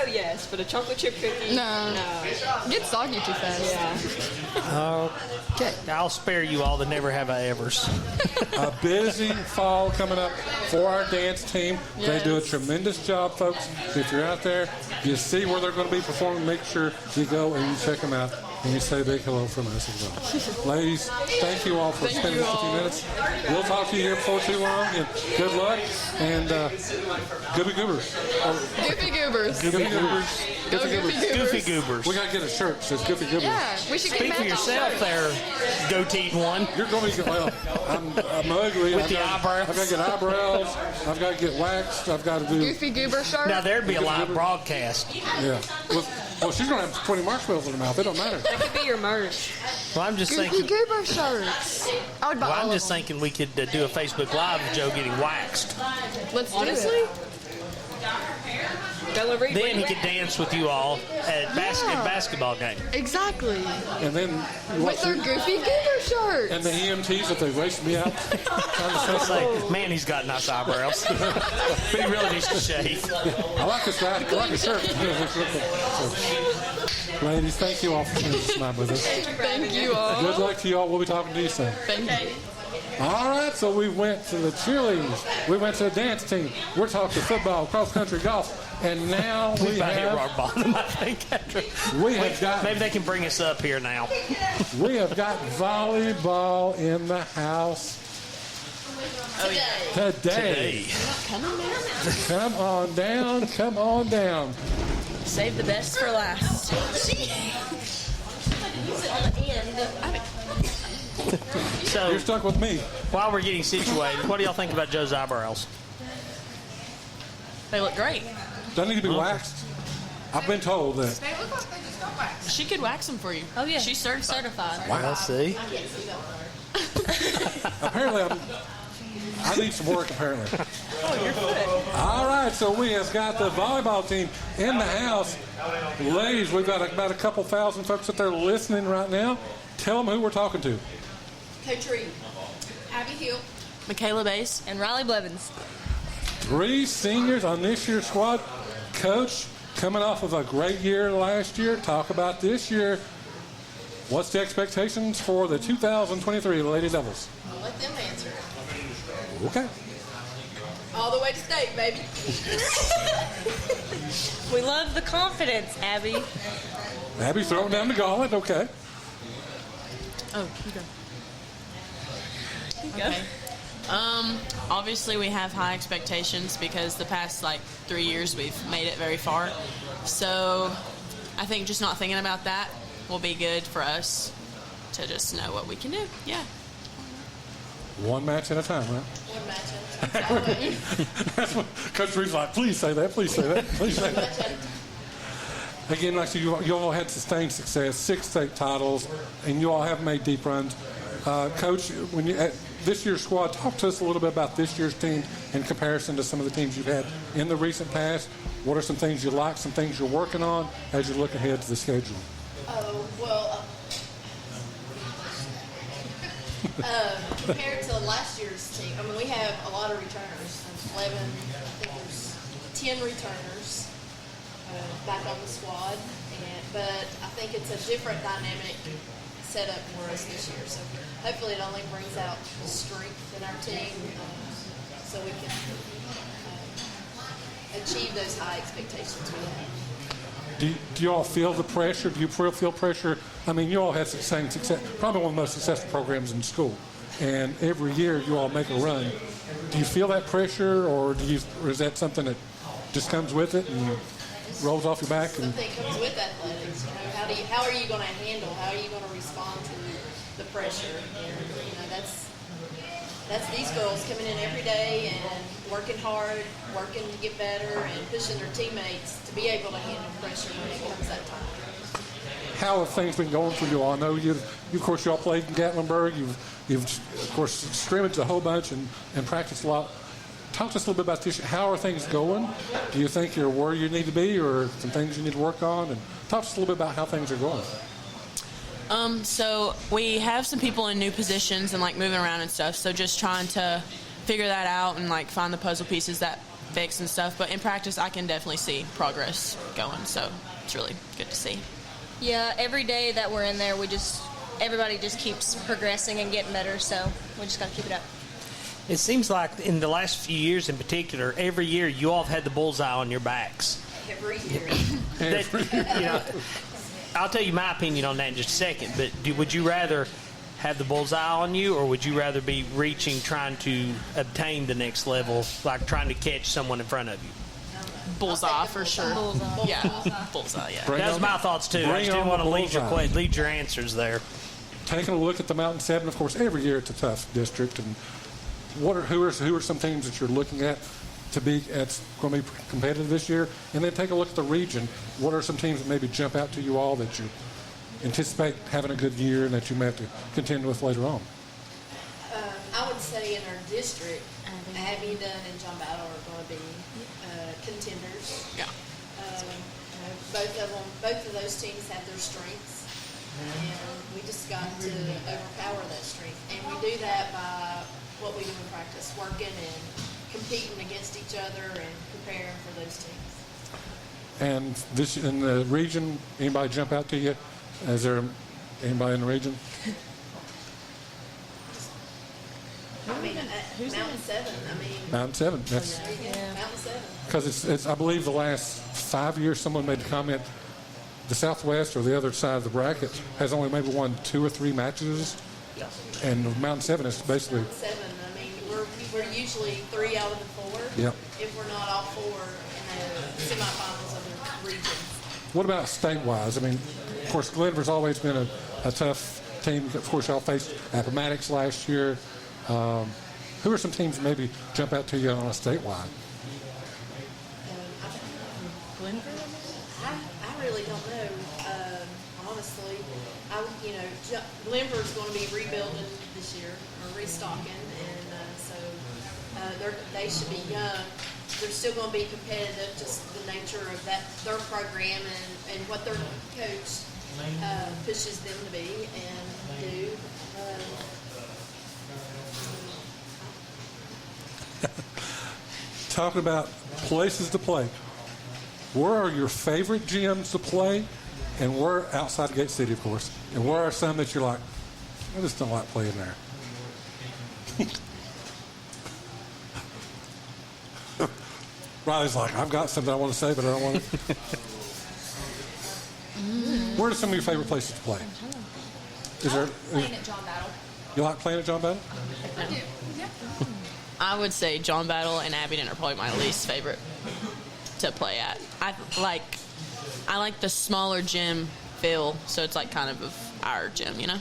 Oreo, yes, but a chocolate chip cookie, No. It gets soggy too fast. Yeah. Okay, I'll spare you all the never have I evers. A busy fall coming up for our dance team. They do a tremendous job, folks. If you're out there, you see where they're going to be performing, make sure you go and you check them out and you say a big hello from us as well. Ladies, thank you all for spending just a few minutes. We'll talk to you here before too long, and good luck, and Goofy Goobers. Goofy Goobers. Goofy Goobers. Go Goofy Goobers. Goofy Goobers. We got to get a shirt that says Goofy Goobers. Yeah, we should Speak get for Matt yourself on there, goateed one. You're going to get, well, I'm ugly. With the eyebrows. I've got to get eyebrows. I've got to get waxed. I've got to do. Goofy Goober shirt. Now, there'd be a live broadcast. Yeah. Well, she's going to have 20 marshmallows in her mouth. It don't matter. That could be your merch. Well, I'm just Goofy thinking. Goober shirts. I would buy Well, all I'm of just them. thinking we could do a Facebook Live of Joe getting waxed. Let's do Honestly, it. Bella Reed. Then he could dance with you all at basketball game. Exactly. And then With their Goofy Goober shirts. and the EMTs, if they waste me out. It's like, man, he's got nice eyebrows. But he really needs to shave. I like this guy. I like his shirt. So, ladies, thank you all for spending this time with us. Thank you all. Good luck to you all. We'll be talking to you soon. Thank you. All right, so we went to the cheerleaders. We went to the dance team. We're talking football, cross-country, golf. And now we About hit have, rock bottom, I think. we have got Maybe they can bring us up here now. we have got volleyball in the house today. Come on down. Come on down. Save the best for last. So, You're stuck with me. while we're getting situated, what do y'all think about Joe's eyebrows? They look great. Do I need to be waxed? I've been told that. They look like they just got waxed. She could wax them for you. Oh yeah, she's certified. Wow. Let's see. Apparently, I need some work, apparently. All right, so we have got the volleyball team in the house. Ladies, we've got about a couple thousand folks up there listening right now. Tell them who we're talking to. Coach Reed. Abby Hill. Michaela Bass. And Riley Blevins. 3 seniors on this year's squad. Coach, coming off of a great year last year, talk about this year. What's the expectations for the 2023 Lady Devils? I'll let them answer. Okay. All the way to state, baby. We love the confidence, Abby. Abby throwing down the gauntlet. Okay. Oh, you go. Okay. Obviously we have high expectations because the past 3 years we've made it very far. So I think just not thinking about that will be good for us to just know what we can do. Yeah. One match at a time, right? One match at a time. That's what Coach Reed's like. Please say that. Please say that. Please say that. Again, like you all had sustained success, 6 state titles, and you all have made deep runs. Coach, when you at this year's squad, talk to us a little bit about this year's team in comparison to some of the teams you've had in the recent past. What are some things you like, some things you're working on as you look ahead to the schedule? Oh, well, compared to last year's team, I mean, we have a lot of returners. There's 11, I think there's 10 returners back on the squad. But I think it's a different dynamic setup for us this year. So hopefully it only brings out strength in our team so we can achieve those high expectations we have. Do you all feel the pressure? Do you feel pressure? I mean, you all have sustained success, probably one of the most successful programs in school. And every year you all make a run. Do you feel that pressure, or is that something that just comes with it and rolls off your back? Something comes with athletics. You know, how are you going to handle? How are you going to respond to the pressure? And, you know, that's these girls coming in every day and working hard, working to get better, and pushing their teammates to be able to handle pressure when it comes that time. How have things been going for you all? I know of course, you all played in Gatlinburg. You've of course, scrimmaged a whole bunch and practiced a lot. Talk to us a little bit about this. How are things going? Do you think you're where you need to be, or some things you need to work on? And talk to us a little bit about how things are going. So we have some people in new positions and moving around and stuff. So just trying to figure that out and find the puzzle pieces that fix and stuff. But in practice, I can definitely see progress going. So it's really good to see. Yeah, every day that we're in there, everybody just keeps progressing and getting better. So we just got to keep it up. It seems like in the last few years in particular, every year you all have had the bullseye on your backs. Every year. I'll tell you my opinion on that in just a second, but would you rather have the bullseye on you, or would you rather be reaching, trying to obtain the next level, like trying to catch someone in front of you? Bullseye for sure. Bullseye. Yeah, bullseye. Yeah. Bring That was on- my thoughts too. I bring just didn't on want to the lead your answers there. Taking a look at the Mountain 7, of course, every year it's a tough district. And who are some teams that you're looking at to be that's going to be competitive this year? And then take a look at the region. What are some teams that maybe jump out to you all that you anticipate having a good year and that you may have to contend with later on? I would say in our district, Abingdon and John Battle are going to be contenders. Yeah. Both of those teams have their strengths, and we just got to overpower that strength. And we do that by what we do in practice, working and competing against each other and preparing for those teams. And this in the region, anybody jump out to you? Is there anybody in the region? I mean, Mountain 7. Mountain 7. That's Mountain 7. because it's. I believe the last 5 years, someone made the comment. The Southwest or the other side of the bracket has only maybe won 2 or 3 matches, and Mountain 7 is basically. 7. I mean, we're usually 3 out of the 4. Yep. If we're not all 4 in the semifinals of the region. What about statewise? I mean, of course, Glenvar's always been a tough team. Of course, y'all faced Appomattox last year. Who are some teams that maybe jump out to you on a statewide? I really don't know. Honestly, Glenvar's going to be rebuilding this year or restocking, and they should be young. They're still going to be competitive, just the nature of their program and what their coach pushes them to be and do. Talking about places to play. Where are your favorite gyms to play? And where outside Gate City, of course. And where are some that you're like, I just don't like playing there? Riley's like, I've got something I want to say, but I don't want to. Where are some of your favorite places to play? Playing at John Battle. You like playing at John Battle? I do. Yeah. I would say John Battle and Abingdon are probably my least favorite to play at. I like the smaller gym feel, so it's like kind of our gym, you know?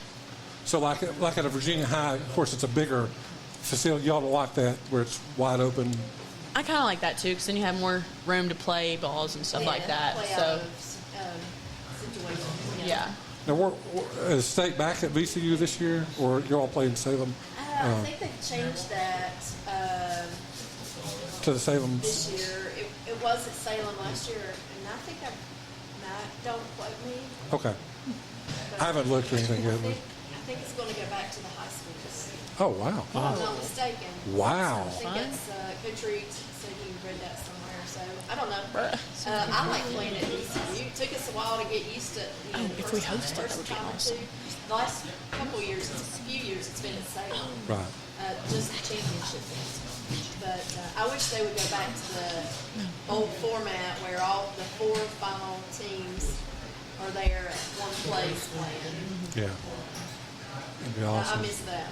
So like at a Virginia High, of course, it's a bigger facility. Y'all don't like that where it's wide open. I kind of like that too, because then you have more room to play balls and stuff like that. Play So out of situations. yeah. Now, is state back at VCU this year, or you're all playing Salem? I think they've changed that To the Salem. this year. It was at Salem last year, and I think don't quote me. Okay. I haven't looked or anything yet. I think it's going to go back to the high schools. Oh, wow. If I'm not mistaken. Wow. I think it's Coach Reed said he read that somewhere, so I don't know. I like playing at VCU. It took us a while to get used to. if we hosted, that would be awesome. The last couple years, few years, it's been at Salem. Right. Just the championship games. But I wish they would go back to the old format where all the 4 final teams are there at one place playing. Yeah. It'd be I awesome. miss that.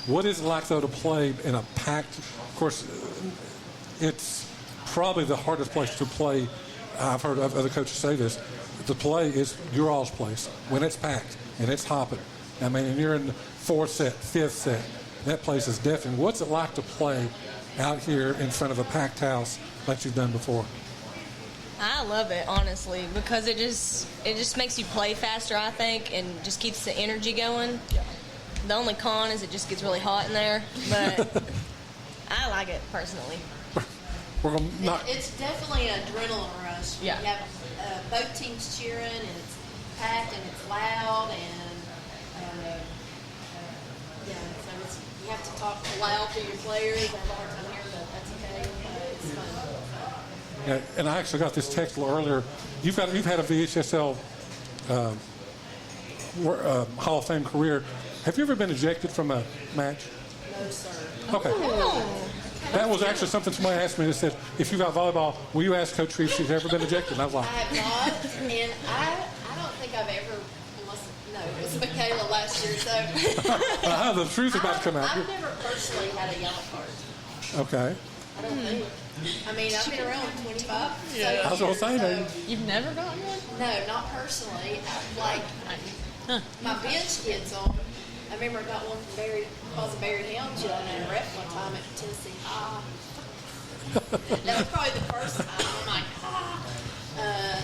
What is it like, though, to play in a packed? Of course, it's probably the hardest place to play. I've heard other coaches say this. The play is your all's place when it's packed and it's hopping. I mean, and you're in the 4th set, 5th set. That place is deafening. What's it like to play out here in front of a packed house like you've done before? I love it, honestly, because it just makes you play faster, I think, and just keeps the energy going. The only con is it just gets really hot in there, but I like it personally. We're gonna not. It's definitely an adrenaline rush. Yeah. You have both teams cheering, and it's packed, and it's loud, and so you have to talk loud to your players. I have a hard time hearing, but that's okay. and I actually got this text a little earlier. You've had a VHSL Hall of Fame career. Have you ever been ejected from a match? No, sir. Okay. That was actually something somebody asked me. They said, if you got volleyball, will you ask Coach Reeves if she's ever been ejected? And I was I like, have not, and I don't think I've ever, no, it was Michaela last year, so. the truth is about to come out. I've never personally had a yellow card. Okay. I don't think. I mean, I've been around 25. I was gonna say, so, You've never gotten one? no, not personally. Like, my bench kids on. I remember I got one from Barry, because of Barry Helms, and I rep one time at Tennessee High. That was probably the first time. I'm like,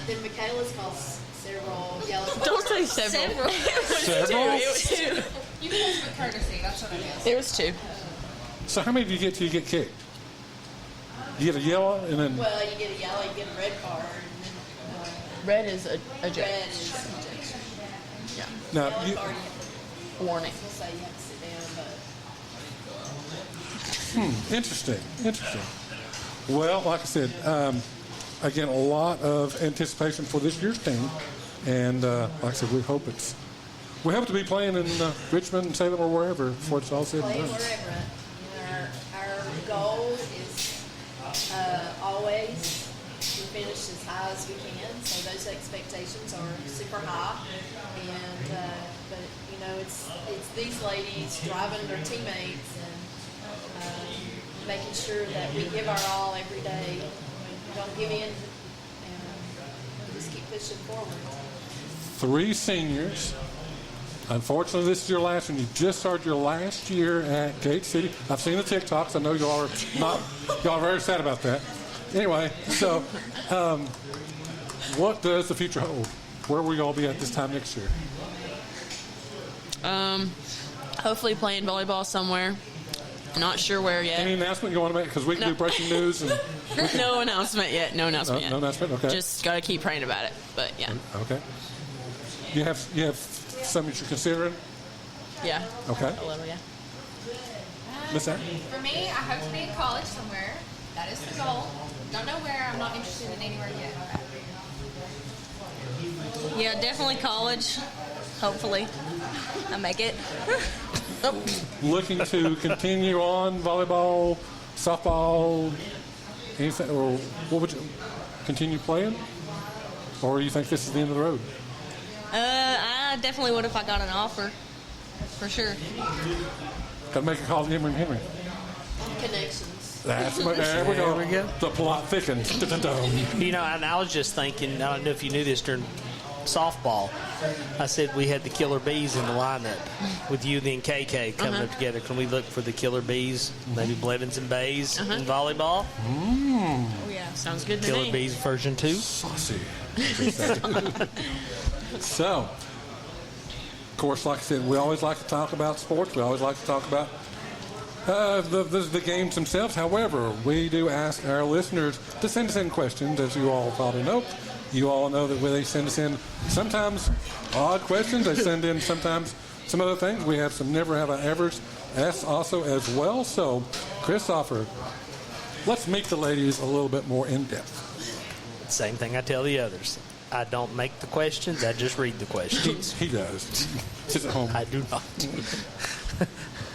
then Michaela's caused several yellow cards. Don't say several. Several? It was two. You can lose with courtesy. That's what it is. It was two. So how many do you get till you get kicked? You get a yellow and then Well, you get a yellow, you get a red card, and then Red is a red jet. is rejection. now Yellow you, card, Warning. we'll say you have to sit down, but interesting. Well, like I said, again, a lot of anticipation for this year's team, and like I said, we hope to be playing in Richmond, Salem, or wherever before it's all said and play done. wherever. Our goal is always to finish as high as we can. So those expectations are super high, and but you know it's these ladies driving their teammates and making sure that we give our all every day. We don't give in, and just keep pushing forward. 3 seniors. Unfortunately, this is your last one. You just started your last year at Gate City. I've seen the TikToks. I know y'all are very sad about that. Anyway, so what does the future hold? Where will y'all be at this time next year? Hopefully playing volleyball somewhere. Not sure where yet. Any announcement you want to make? Because we can do breaking news and No announcement yet. No announcement yet. no announcement. Okay. Just gotta keep praying about it. But yeah. Okay. You have something that you're considering? Yeah. Okay. A little, yeah. Miss Ann? For me, I hope to be in college somewhere. That is the goal. Don't know where. I'm not interested in anywhere yet. Yeah, definitely college. Hopefully, I make it. Looking to continue on volleyball, softball, anything, or what would you continue playing? Or you think this is the end of the road? I definitely would if I got an offer, for sure. Got to make a call to Emory and Henry. Connections. There we go. There we go. The plot thickens. Dun-dun-dun. You know, and I was just thinking, I don't know if you knew this during softball. I said we had the Killer Bees in the lineup with you and KK coming up together. Can we look for the Killer Bees, maybe Blevins and Bays in volleyball? Oh yeah. Sounds good to Killer me. Bees version 2. Saucy. So, of course, like I said, we always like to talk about sports. We always like to talk about the games themselves. However, we do ask our listeners to send us in questions, as you all probably know. You all know that when they send us in sometimes odd questions, they send in sometimes some other things. We have some never have I evers also as well. So, Christopher, let's meet the ladies a little bit more in depth. Same thing I tell the others. I don't make the questions, I just read the questions. He does. Sits at home. I do not.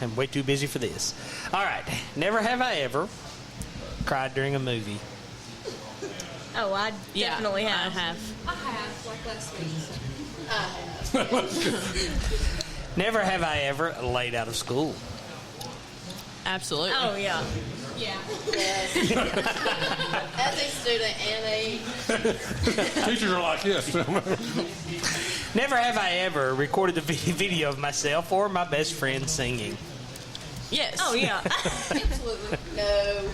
I'm way too busy for this. All right. Never have I ever cried during a movie. Oh, I definitely I have. have. I have, like last week. Never have I ever laid out of school. Absolutely. Oh yeah. Yeah. Yes. As a student and a Teachers are like, yes. Never have I ever recorded a video of myself or my best friend singing. Yes. Oh yeah. Absolutely. no.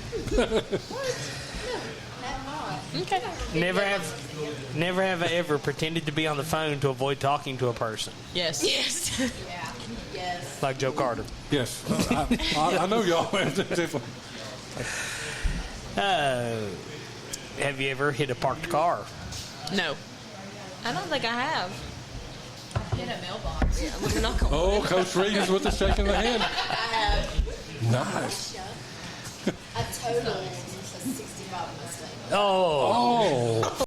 Have not. Okay. Never have I ever pretended to be on the phone to avoid talking to a person, Yes. Yes. Yeah. Yes. like Joe Carter. Yes. I know y'all. Have you ever hit a parked car? No. I don't think I have. In a mailbox. Yeah, I'm not gonna. Oh, Coach Reed is with the shaking the hand. I have. Nice. I totaled a 65 95 Mustang. Oh, Oh,